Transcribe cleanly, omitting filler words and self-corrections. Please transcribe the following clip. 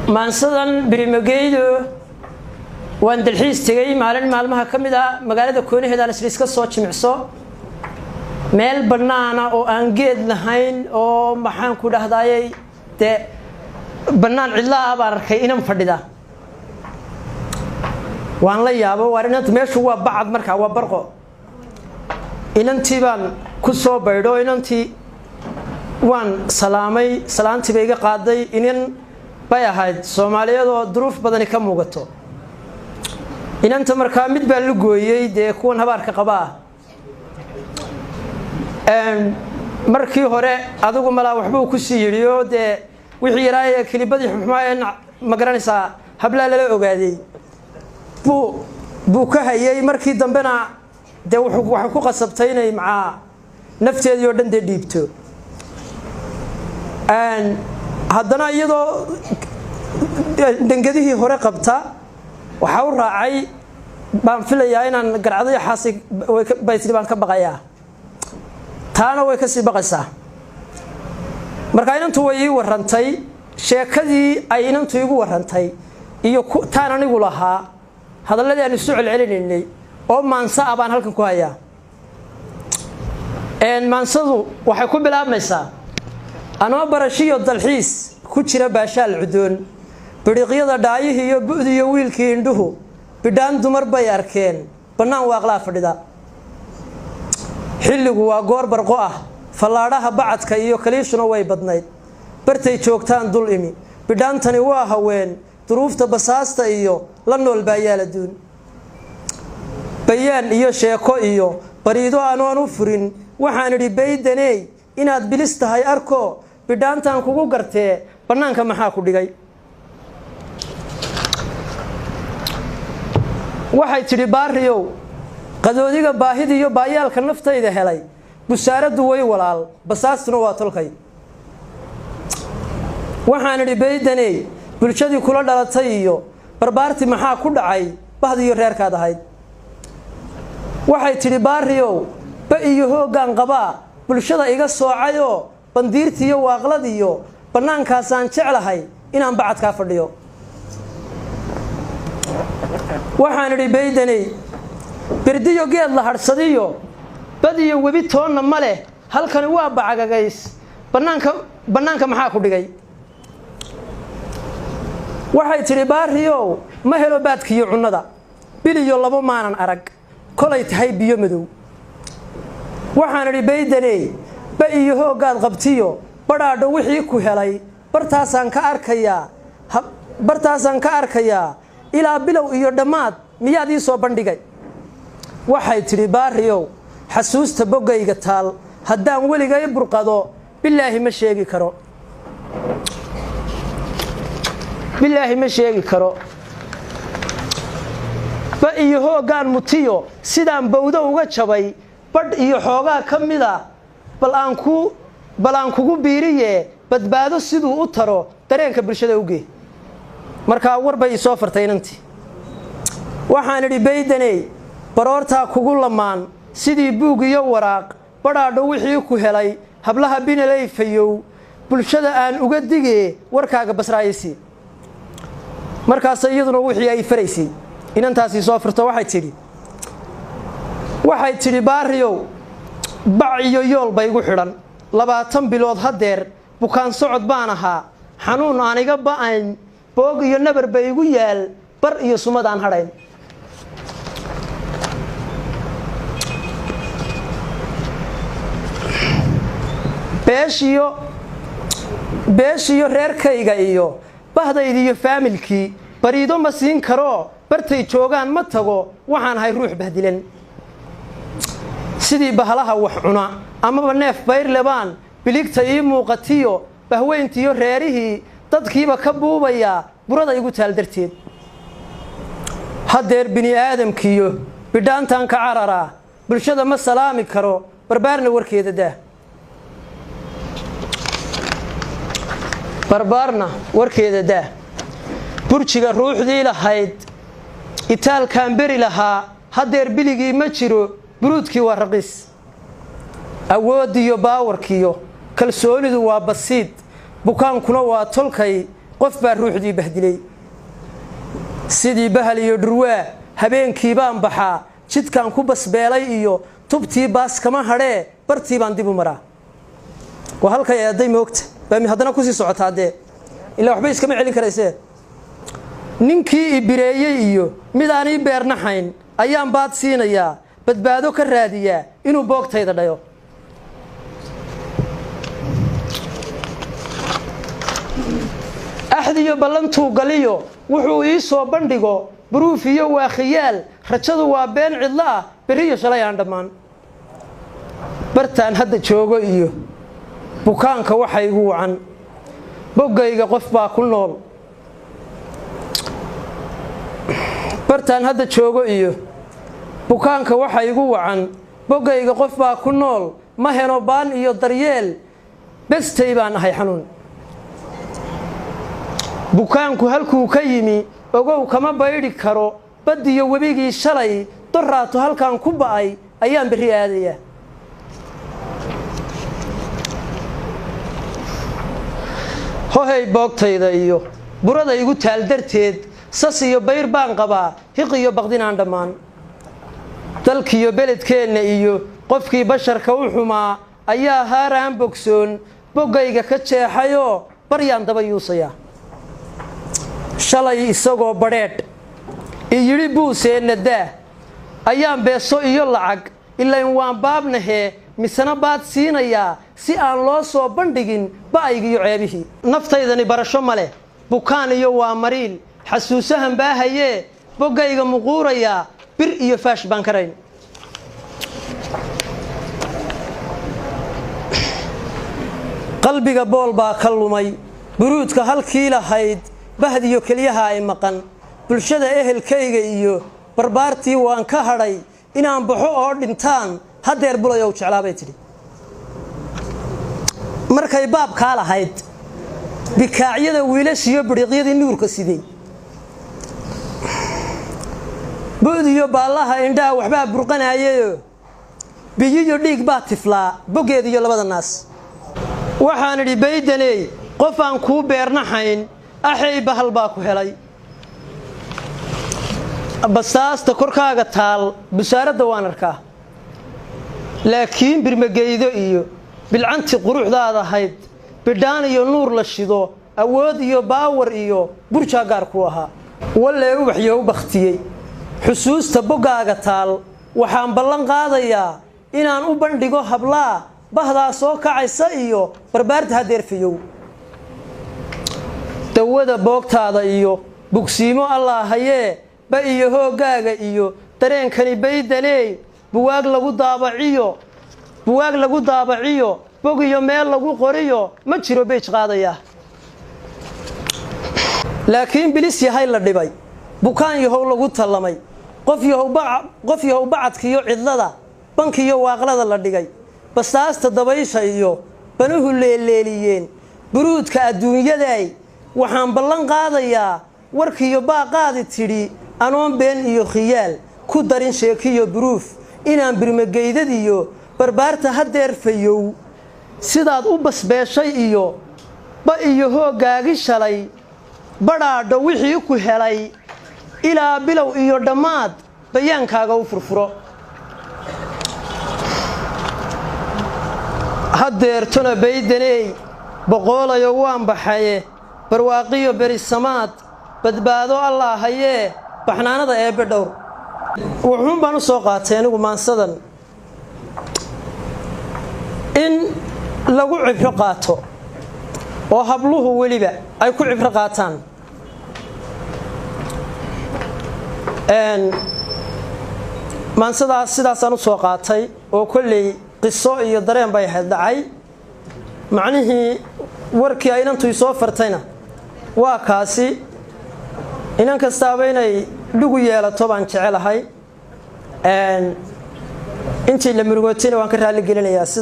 maansadan birimageydo waan dalxiis tagay maalin maalmaha ka mid ah magaalada Koonaheeda la iska soo jimicso meel banaana oo aan geed lahayn oo maxaan ku dhahdayay banaan cidla baan arkay inaan fadhida waan la yaabo warinta meeshu waa bacad markaa waa barqo inantii baan ku soo baydho inantii waan salaamay salaantii bay iga qaaday inan bay ahayd Soomaaliyeed oo duruuf badan ka muuqato inanta markaa mid baa la gooyay kuwan habaarka qaba markii hore adigu mala waxba ku sii yiriyo wixii yaraay kilibadii xumaayeen ma garanaysaa habla la ogaaday buu ka hayay markii dambena wuxuu ku qasabtay inay maca nafteedii oo dhan dhiibto haddana iyadoo dangadihii hore qabta waxa uu raacay baan filayaa inaan garcadii xaasig baytri baan ka baqayaa taana way ka sii baqaysaa marka inantu way warantay sheekadii ay inantu igu warantay iyo taan anigu lahaa hadalladii aan isu celcelinay oo maansa abaan halkan ku hayaa maansadu waxay ku bilaabmaysaa anoo barashiyo dalxiis ku jira baashaal cudoon biriqyada dhaayihii iyo buudiyo wiilkii indhuhu bidhaan dumar bay arkeen banaan waaqlaa fadhida xilligu waa goor barqo ah falaadhaha bacadka iyo kaliishuna way badnayd bartay joogtaan dul imi bidhaantani waa haween duruufta basaasta iyo la nool baayaala duun bayaan iyo sheeko iyo bariido aan u furin waxaan idhi baydaney inaad bilis tahay arko bidhaantan kugu gartee banaanka maxaa ku dhigay waxay tidhi baariyow qadoodiga baahida iyo baayaalka naftayda helay busaaradu way walaal basaastuna waa tolkay waxaan idhi baydaney bulshadii kula dhalatay iyo barbaartii maxaa ku dhacay bahdiyo reerkaad ahayd waxay tidhi baariyow ba iyo hoogaan qabaa bulshada iga soocayoo bandiirtii iyo waaqladiyo banaankaasaan jeclahay inaan bacadkaa fadhiyo waxaan idhi baydaney birdiyo geed la hadhsadiyo badiyo webi toonna ma leh halkani waa bacagagays banaanka maxaa ku dhigay waxay tidhi baariyow ma helo baadkiiyo cunnada biliyo labo maanan arag kolay tahay biyo madow waxaan idhi baydaney ba iyo hoogaad qabtiyo badhaadho wixii ku helay bartaasaan ka arkayaa ilaa bilow iyo dhammaad miyaad ii soo bandhigay waxay tidhi baariyow xasuusta bogayga taal haddaan weligay burqado bilaahi ma sheegi karo ba iyo hoogaan mutiyo sidaan bawdo uga jabay badh iyo xoogaa ka mida bal aan kugu biiriye badbaado siduu u taro dareenka bulshada uge markaa warbay soo fartay inantii waxaan idhi baydaney baroortaa kugu lamaan sidii buug iyo waraaq badhaadho wixii ku helay hablaha binaley fayow bulshada aan uga digee warkaaga basraayaysi markaas iyaduna wixii ay faraysay inantaasi soo farto waxay tidhi baariyow bac iyo yool bay igu xidhan 20 bilood hadeer bukaan socod baan ahaa xanuun aan iga ba'ayn boog iyo nabar bay igu yaal bar iyo sumad aan hadhayn beeshiyo reerkayga iyo bahdayda iyo faamilkii bariido ma siin karo bartay joogaan ma tago waxaan ahay ruux bahdilan sidii bahalaha wax cuna amaba neef bayrlebaan biligta ii muuqatiyo bahweyntiyo reerihii dadkiiba ka buubaya burada igu taal darteed hadeer bini aadamkiyo bidhaantan ka carara bulshada ma salaami karo barbaarna warkeeda daa burjiga ruuxdii lahayd itaalkaan beri lahaa hadeer biligii ma jiro buruudkii waa raqiis awoodiyo baawarkiyo kalsoonidu waa basiid bukaankuna waa tolkay qof baa ruuxdii bahdilay sidii bahal iyo dhurwaa habeenkii baan baxaa jidkaan ku basbeelay iyo tubtii baas kama hadhee bartii baan dib u maraa waa halkay eeday moogta baa haddana ku sii socotaa dee ilaa waxba iskama celin karaysee ninkii ibireeyey iyo mid aan ii beernaxayn ayaan baad siinayaa badbaado ka raadiyaa inuu boogtayda dhayo axdiyo ballantuu galiyo wuxuu ii soo bandhigo buruuf iyo waa khiyaal rajadu waa been cidlo ah beriyo shalay aan dhammaan bartaan hadda joogo iyo bukaanka waxa igu wacan boggayga qof baa ku nool bartaan hadda joogo iyo bukaanka waxa igu wacan boggayga qof baa ku nool ma heno baan iyo daryeel bestay baan ahay xanuun bukaanku halkuu ka yimi ogow kama baydhi karo badiyo webigii shalay dorraato halkaan ku ba'ay ayaan berri aadayaa hohay boogtayda iyo burada igu taal darteed sas iyo bayr baan qabaa hiq iyo baqdinaan dhammaan dalkiiyo beledkeenna iyo qofkii basharka u xumaa ayaa haaraan bogsoon boggayga ka jeexayoo baryaan daba yuusayaa shalay isagoo badheedh iyidhi buuseenna daah ayaan beeso iyo lacag ilayn waan baabnahee misena baad siinayaa si aan loo soo bandhigin ba'aygiiyo ceebihii naftaydani barasho ma leh bukaan iyo waa mariil xasuusahan baa hayee boggayga muquurayaa bir iyo faash baan karayn qalbiga bool baa ka lumay buruudka halkii lahayd bahdiyo keliyaha ay maqan bulshada ehelkayga iyo barbaartii waan ka hadhay inaan baxo oo dhintaan haddeer bulayow jeclaabay tidhi markay baabkaa lahayd bikaacyada wiilashiyo bidhiqyadii nuurka sidey bu'diyo baallaha indhaha waxbaa burqanaayayoo biyiyo dhiig baa tiflaa boggeediyo labada naas waxaan idhi baydaney qof aan kuu beernaxayn axay bahal baa ku helay basaasta korkaaga taal busaaradda waan arkaa laakiin birmageydo iyo bilcanti quruxdaad ahayd bidhaan iyo nuur la shido awood iyo baawar iyo burjaa gaar ku ahaa wallee ubaxyo u bakhtiyey xusuusta boggaaga taal waxaan ballan qaadayaa inaan u bandhigo hablaa bahdaa soo kacaysa iyo barbaarta hadeerfayow dawada boogtaada iyo bugsiimo allah hayee ba iyo hooggaaga iyo dareenkani baydaney buwaag lagu daabaciyo bog iyo meel lagu qoriyo ma jiro beej qaadaya laakiin bilis yahay la dhibay bukaan yahow lagu tallamay qof yahow bacadkiiyo cidlada bankiyo waaqlada la dhigay basaasta dabaysha iyo banuhu leeleeliyeen buruudka adduunyaday waxaan ballan qaadayaa warkiiyo baaqaadi tidhi anoon been iyo khiyaal ku darin sheekiyo buruuf inaan birmageydadiyo barbaarta haddeer fayow sidaad u basbeeshay iyo ba iyo hooggaagi shalay badhaadho wixii ku helay ilaa bilow iyo dhammaad bayaankaaga u furfuro haddeertona baydaney boqoolayo waan baxaye barwaaqiyo berisamaad badbaado allah hayee baxnaanada eebbe dhowr wuxuun baan u soo qaatay anigu maansadan in lagu cibro qaato oo habluhu weliba ay ku cibro qaataan maansadaas sidaasaan u soo qaatay oo kolley qiso iyo dareen bay ahayd dhacay macnihii warkii ay inantu i soo fartayna waa kaasi inan kastaaba inay dhugu yeelato baan jecelahay intii la murugootayna waan ka raalli gelinayaa sida